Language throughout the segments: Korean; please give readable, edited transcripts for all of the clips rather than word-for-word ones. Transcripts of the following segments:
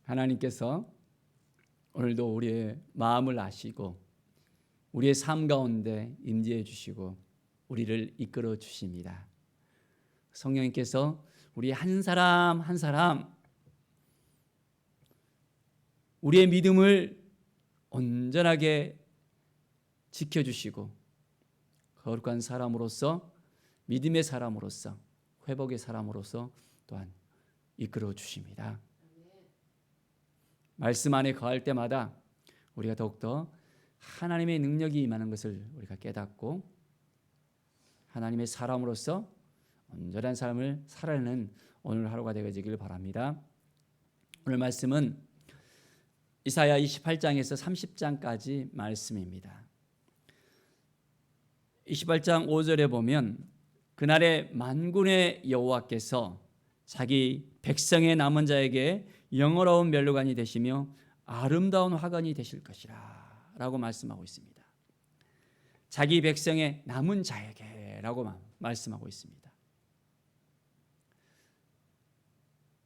하나님께서 오늘도 우리의 마음을 아시고 우리의 삶 가운데 임재해 주시고 우리를 이끌어 주십니다. 성령님께서 우리 한 사람 한 사람 우리의 믿음을 온전하게 지켜주시고 거룩한 사람으로서, 믿음의 사람으로서, 회복의 사람으로서 또한 이끌어 주십니다. 말씀 안에 거할 때마다 우리가 더욱더 하나님의 능력이 임하는 것을 우리가 깨닫고 하나님의 사람으로서 온전한 삶을 살아내는 오늘 하루가 되어지길 바랍니다. 오늘 말씀은 이사야 28장에서 30장까지 말씀입니다. 28장 5절에 보면 그날에 만군의 여호와께서 자기 백성의 남은 자에게 영어로운 멸류관이 되시며 아름다운 화관이 되실 것이라 라고 말씀하고 있습니다. 자기 백성의 남은 자에게 라고 말씀하고 있습니다.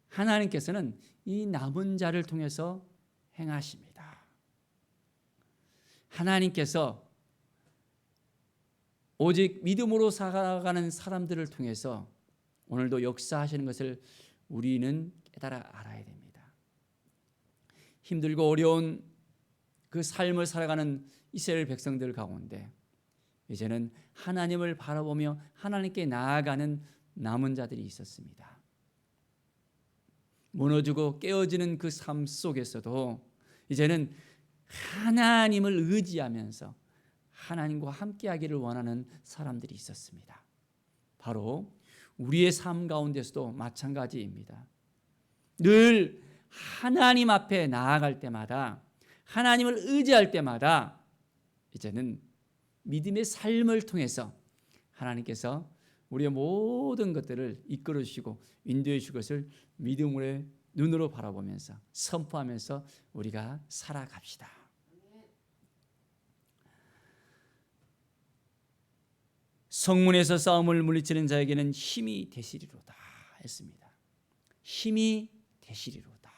하나님께서는 이 남은 자를 통해서 행하십니다. 하나님께서 오직 믿음으로 살아가는 사람들을 통해서 오늘도 역사하시는 것을 우리는 깨달아 알아야 됩니다. 힘들고 어려운 그 삶을 살아가는 이스라엘 백성들 가운데 이제는 하나님을 바라보며 하나님께 나아가는 남은 자들이 있었습니다. 무너지고 깨어지는 그 삶 속에서도 이제는 하나님을 의지하면서 하나님과 함께하기를 원하는 사람들이 있었습니다. 바로 우리의 삶 가운데서도 마찬가지입니다. 늘 하나님 앞에 나아갈 때마다, 하나님을 의지할 때마다 이제는 믿음의 삶을 통해서 하나님께서 우리의 모든 것들을 이끌어 주시고 인도해 주실 것을 믿음의 눈으로 바라보면서 선포하면서 우리가 살아갑시다. 성문에서 싸움을 물리치는 자에게는 힘이 되시리로다 했습니다. 힘이 되시리로다.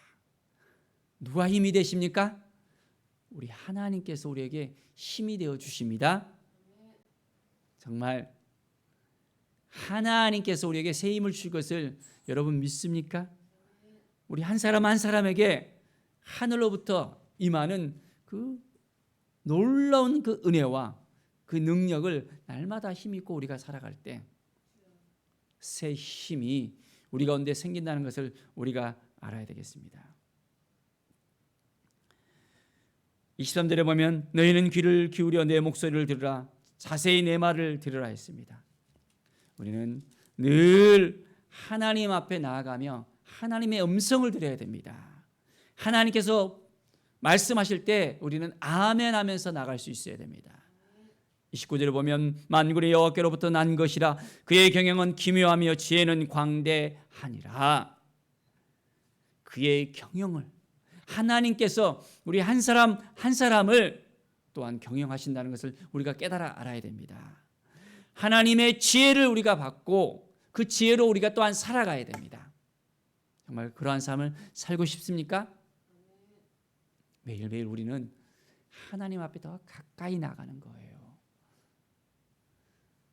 누가 힘이 되십니까? 우리 하나님께서 우리에게 힘이 되어 주십니다. 정말 하나님께서 우리에게 새 힘을 주실 것을 여러분 믿습니까? 우리 한 사람 한 사람에게 하늘로부터 임하는 그 놀라운 그 은혜와 그 능력을 날마다 힘있고 우리가 살아갈 때 새 힘이 우리 가운데 생긴다는 것을 우리가 알아야 되겠습니다. 23절에 보면 너희는 귀를 기울여 내 목소리를 들으라, 자세히 내 말을 들으라 했습니다. 우리는 늘 하나님 앞에 나아가며 하나님의 음성을 들어야 됩니다. 하나님께서 말씀하실 때 우리는 아멘 하면서 나갈 수 있어야 됩니다. 29절을 보면 만군의 여호와께로부터 난 것이라 그의 경영은 기묘하며 지혜는 광대하니라. 그의 경영을 하나님께서 우리 한 사람 한 사람을 또한 경영하신다는 것을 우리가 깨달아 알아야 됩니다. 하나님의 지혜를 우리가 받고 그 지혜로 우리가 또한 살아가야 됩니다. 정말 그러한 삶을 살고 싶습니까? 매일매일 우리는 하나님 앞에 더 가까이 나가는 거예요.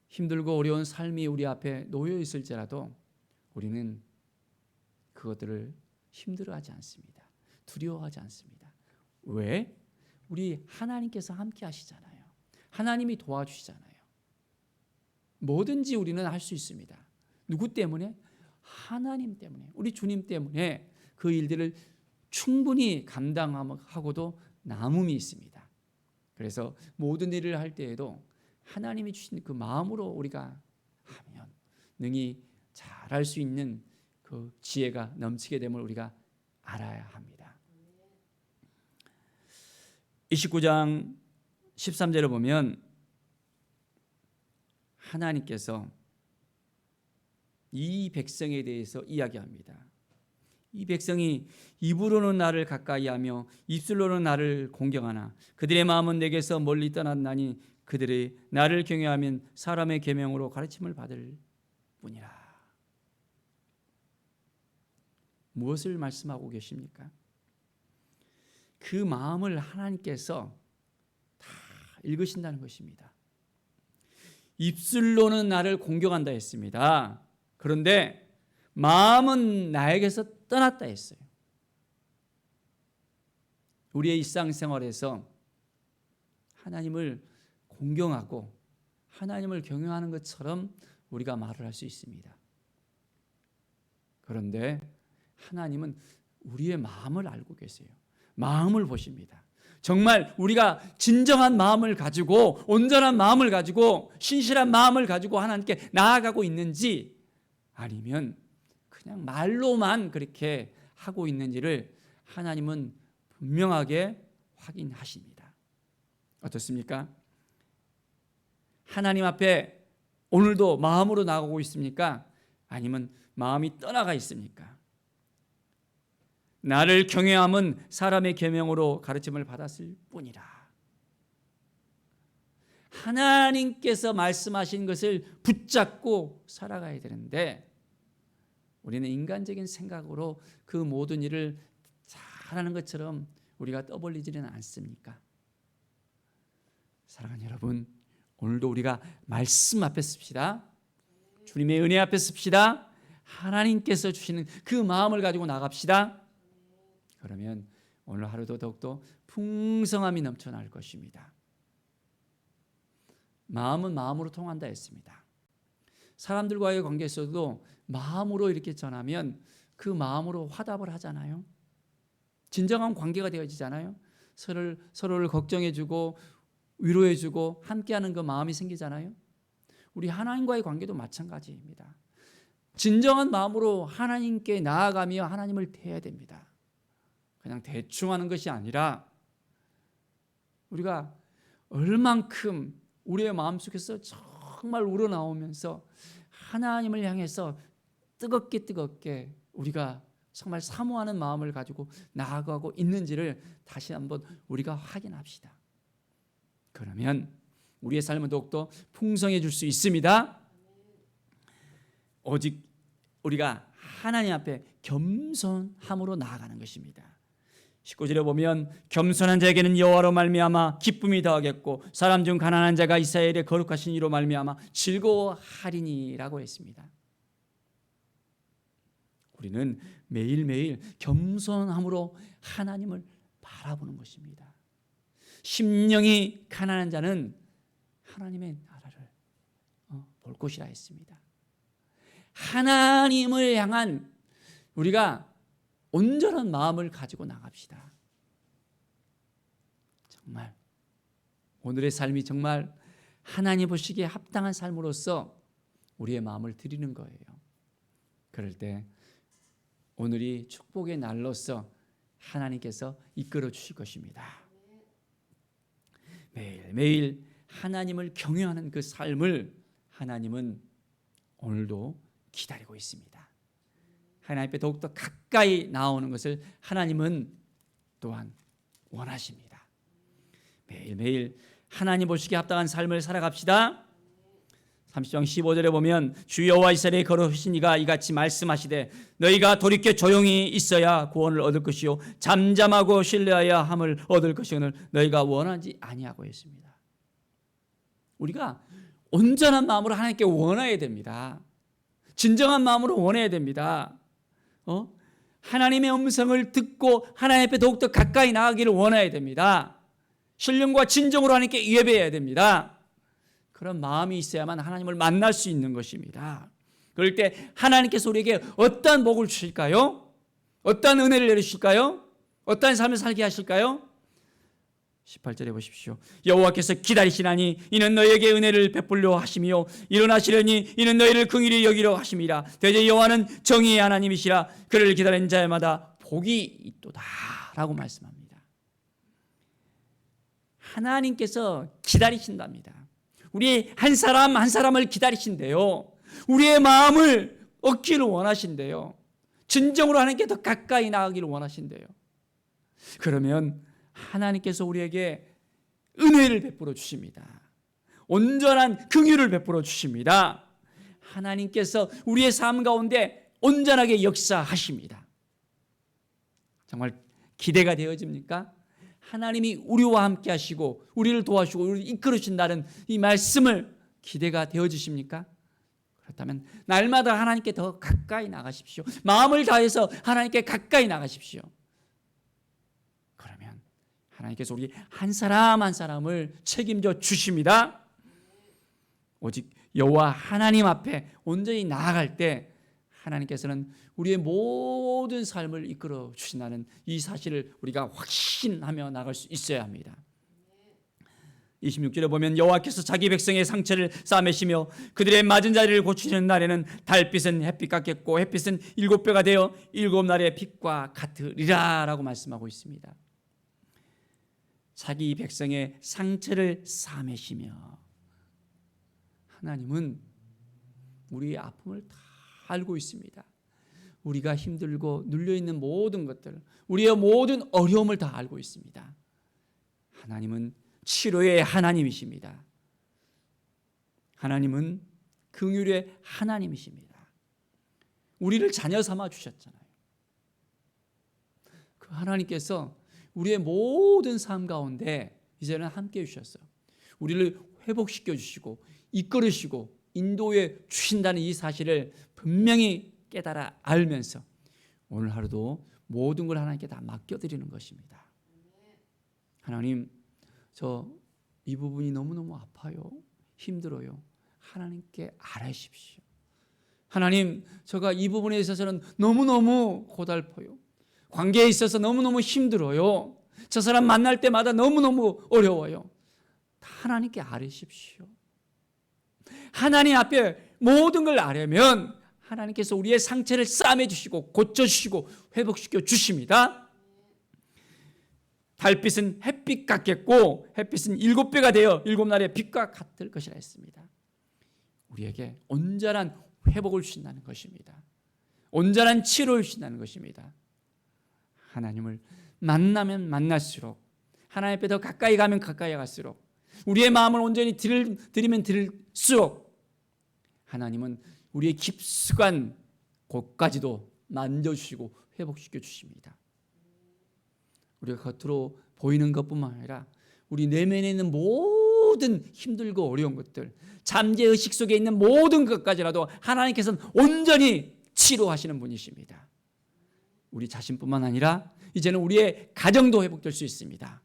힘들고 어려운 삶이 우리 앞에 놓여 있을지라도 우리는 그것들을 힘들어하지 않습니다. 두려워하지 않습니다. 왜? 우리 하나님께서 함께 하시잖아요. 하나님이 도와주시잖아요. 뭐든지 우리는 할 수 있습니다. 누구 때문에? 하나님 때문에, 우리 주님 때문에 그 일들을 충분히 감당하고도 남음이 있습니다. 그래서 모든 일을 할 때에도 하나님이 주신 그 마음으로 우리가 하면 능히 잘할 수 있는 그 지혜가 넘치게 됨을 우리가 알아야 합니다. 29장 13절에 보면 하나님께서 이 백성에 대해서 이야기합니다. 이 백성이 입으로는 나를 가까이하며 입술로는 나를 공경하나 그들의 마음은 내게서 멀리 떠났나니 그들이 나를 경외하면 사람의 계명으로 가르침을 받을 뿐이라. 무엇을 말씀하고 계십니까? 그 마음을 하나님께서 다 읽으신다는 것입니다. 입술로는 나를 공경한다 했습니다. 그런데 마음은 나에게서 떠났다 했어요. 우리의 일상생활에서 하나님을 공경하고 하나님을 경외하는 것처럼 우리가 말을 할 수 있습니다. 그런데 하나님은 우리의 마음을 알고 계세요. 마음을 보십니다. 정말 우리가 진정한 마음을 가지고 온전한 마음을 가지고 신실한 마음을 가지고 하나님께 나아가고 있는지 아니면 그냥 말로만 그렇게 하고 있는지를 하나님은 분명하게 확인하십니다. 어떻습니까? 하나님 앞에 오늘도 마음으로 나가고 있습니까? 아니면 마음이 떠나가 있습니까? 나를 경외함은 사람의 계명으로 가르침을 받았을 뿐이라. 하나님께서 말씀하신 것을 붙잡고 살아가야 되는데 우리는 인간적인 생각으로 그 모든 일을 잘하는 것처럼 우리가 떠벌리지는 않습니까? 사랑하는 여러분, 오늘도 우리가 말씀 앞에 씁시다. 주님의 은혜 앞에 씁시다. 하나님께서 주시는 그 마음을 가지고 나갑시다. 그러면 오늘 하루도 더욱더 풍성함이 넘쳐날 것입니다. 마음은 마음으로 통한다 했습니다. 사람들과의 관계에서도 마음으로 이렇게 전하면 그 마음으로 화답을 하잖아요. 진정한 관계가 되어지잖아요. 서로를 걱정해주고 위로해주고 함께하는 그 마음이 생기잖아요. 우리 하나님과의 관계도 마찬가지입니다. 진정한 마음으로 하나님께 나아가며 하나님을 대해야 됩니다. 그냥 대충 하는 것이 아니라 우리가 얼만큼 우리의 마음속에서 정말 우러나오면서 하나님을 향해서 뜨겁게 우리가 정말 사모하는 마음을 가지고 나아가고 있는지를 다시 한번 우리가 확인합시다. 그러면 우리의 삶은 더욱더 풍성해질 수 있습니다. 오직 우리가 하나님 앞에 겸손함으로 나아가는 것입니다. 19절에 보면 겸손한 자에게는 여호와로 말미암아 기쁨이 더하겠고 사람 중 가난한 자가 이스라엘의 거룩하신 이로 말미암아 즐거워하리니라고 했습니다. 우리는 매일매일 겸손함으로 하나님을 바라보는 것입니다. 심령이 가난한 자는 하나님의 나라를 볼 것이라 했습니다. 하나님을 향한 우리가 온전한 마음을 가지고 나갑시다. 정말 오늘의 삶이 정말 하나님 보시기에 합당한 삶으로서 우리의 마음을 드리는 거예요. 그럴 때 오늘이 축복의 날로서 하나님께서 이끌어 주실 것입니다. 매일매일 하나님을 경외하는 그 삶을 하나님은 오늘도 기다리고 있습니다. 하나님 앞에 더욱더 가까이 나오는 것을 하나님은 또한 원하십니다. 매일매일 하나님 보시기에 합당한 삶을 살아갑시다. 30장 15절에 보면 주 여호와 이스라엘의 거룩하신 이가 이같이 말씀하시되 너희가 돌이켜 조용히 있어야 구원을 얻을 것이요 잠잠하고 신뢰하여 함을 얻을 것이오늘 너희가 원하지 아니하고 했습니다. 우리가 온전한 마음으로 하나님께 원해야 됩니다. 진정한 마음으로 원해야 됩니다. 하나님의 음성을 듣고 하나님 앞에 더욱더 가까이 나가기를 원해야 됩니다. 신령과 진정으로 하나님께 예배해야 됩니다. 그런 마음이 있어야만 하나님을 만날 수 있는 것입니다. 그럴 때 하나님께서 우리에게 어떠한 복을 주실까요? 어떠한 은혜를 내리실까요? 어떠한 삶을 살게 하실까요? 18절에 보십시오. 여호와께서 기다리시나니 이는 너희에게 은혜를 베풀려 하시며 일어나시려니 이는 너희를 긍휼히 여기려 하심이라. 대제 여호와는 정의의 하나님이시라. 그를 기다리는 자마다 복이 있도다 라고 말씀합니다. 하나님께서 기다리신답니다. 우리 한 사람 한 사람을 기다리신대요. 우리의 마음을 얻기를 원하신대요. 진정으로 하나님께 더 가까이 나가기를 원하신대요. 그러면 하나님께서 우리에게 은혜를 베풀어 주십니다. 온전한 긍휼을 베풀어 주십니다. 하나님께서 우리의 삶 가운데 온전하게 역사하십니다. 정말 기대가 되어집니까? 하나님이 우리와 함께 하시고 우리를 도와주시고 우리를 이끌으신다는 이 말씀을 기대가 되어지십니까? 그렇다면 날마다 하나님께 더 가까이 나가십시오. 마음을 다해서 하나님께 가까이 나가십시오. 그러면 하나님께서 우리 한 사람 한 사람을 책임져 주십니다. 오직 여호와 하나님 앞에 온전히 나아갈 때 하나님께서는 우리의 모든 삶을 이끌어 주신다는 이 사실을 우리가 확신하며 나갈 수 있어야 합니다. 26절에 보면 여호와께서 자기 백성의 상처를 싸매시며 그들의 맞은 자리를 고치시는 날에는 달빛은 햇빛 같겠고 햇빛은 7배가 되어 7날의 빛과 같으리라 라고 말씀하고 있습니다. 자기 백성의 상처를 싸매시며, 하나님은 우리의 아픔을 다 알고 있습니다. 우리가 힘들고 눌려있는 모든 것들, 우리의 모든 어려움을 다 알고 있습니다. 하나님은 치료의 하나님이십니다. 하나님은 긍휼의 하나님이십니다. 우리를 자녀 삼아 주셨잖아요. 그 하나님께서 우리의 모든 삶 가운데 이제는 함께 해주셨어요. 우리를 회복시켜 주시고 이끌으시고 인도해 주신다는 이 사실을 분명히 깨달아 알면서 오늘 하루도 모든 걸 하나님께 다 맡겨드리는 것입니다. 하나님, 저 이 부분이 너무너무 아파요. 힘들어요. 하나님께 알아주십시오. 하나님, 제가 이 부분에 있어서는 너무너무 고달퍼요. 관계에 있어서 너무너무 힘들어요. 저 사람 만날 때마다 너무너무 어려워요. 다 하나님께 알아주십시오. 하나님 앞에 모든 걸 아려면 하나님께서 우리의 상처를 싸매주시고 고쳐주시고 회복시켜 주십니다. 달빛은 햇빛 같겠고 햇빛은 7배가 되어 7날의 빛과 같을 것이라 했습니다. 우리에게 온전한 회복을 주신다는 것입니다. 온전한 치료를 주신다는 것입니다. 하나님을 만나면 만날수록, 하나님 앞에 더 가까이 가면 가까이 갈수록, 우리의 마음을 온전히 드리면 드릴수록 하나님은 우리의 깊숙한 곳까지도 만져주시고 회복시켜 주십니다. 우리가 겉으로 보이는 것뿐만 아니라 우리 내면에 있는 모든 힘들고 어려운 것들, 잠재의식 속에 있는 모든 것까지라도 하나님께서는 온전히 치료하시는 분이십니다. 우리 자신뿐만 아니라 이제는 우리의 가정도 회복될 수 있습니다.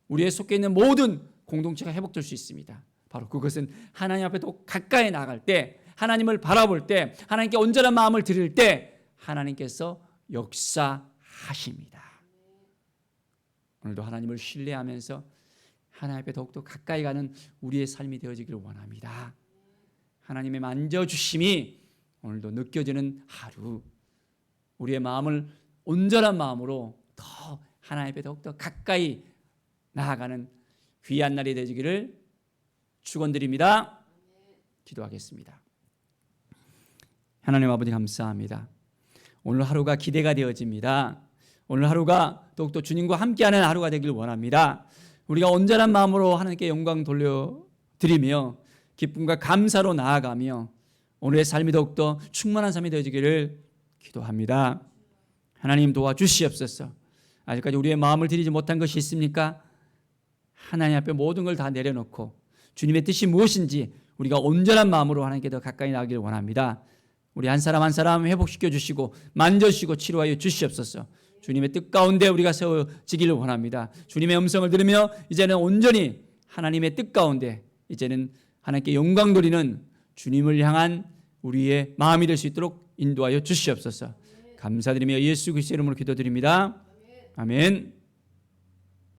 우리의 속해 있는 모든 공동체가 회복될 수 있습니다. 바로 그것은 하나님 앞에 더 가까이 나갈 때, 하나님을 바라볼 때, 하나님께 온전한 마음을 드릴 때 하나님께서 역사하십니다. 오늘도 하나님을 신뢰하면서 하나님 앞에 더욱더 가까이 가는 우리의 삶이 되어지기를 원합니다. 하나님의 만져주심이 오늘도 느껴지는 하루, 우리의 마음을 온전한 마음으로 더 하나님 앞에 더욱더 가까이 나아가는 귀한 날이 되시기를 축원드립니다. 기도하겠습니다. 하나님 아버지, 감사합니다. 오늘 하루가 기대가 되어집니다. 오늘 하루가 더욱더 주님과 함께하는 하루가 되길 원합니다. 우리가 온전한 마음으로 하나님께 영광 돌려드리며 기쁨과 감사로 나아가며 오늘의 삶이 더욱더 충만한 삶이 되어지기를 기도합니다. 하나님, 도와주시옵소서. 아직까지 우리의 마음을 드리지 못한 것이 있습니까? 하나님 앞에 모든 걸 다 내려놓고 주님의 뜻이 무엇인지 우리가 온전한 마음으로 하나님께 더 가까이 나가기를 원합니다. 우리 한 사람 한 사람 회복시켜 주시고 만져주시고 치료하여 주시옵소서. 주님의 뜻 가운데 우리가 세워지기를 원합니다. 주님의 음성을 들으며 이제는 온전히 하나님의 뜻 가운데 이제는 하나님께 영광 돌리는 주님을 향한 우리의 마음이 될 수 있도록 인도하여 주시옵소서. 감사드리며 예수 그리스도의 이름으로 기도드립니다. 아멘.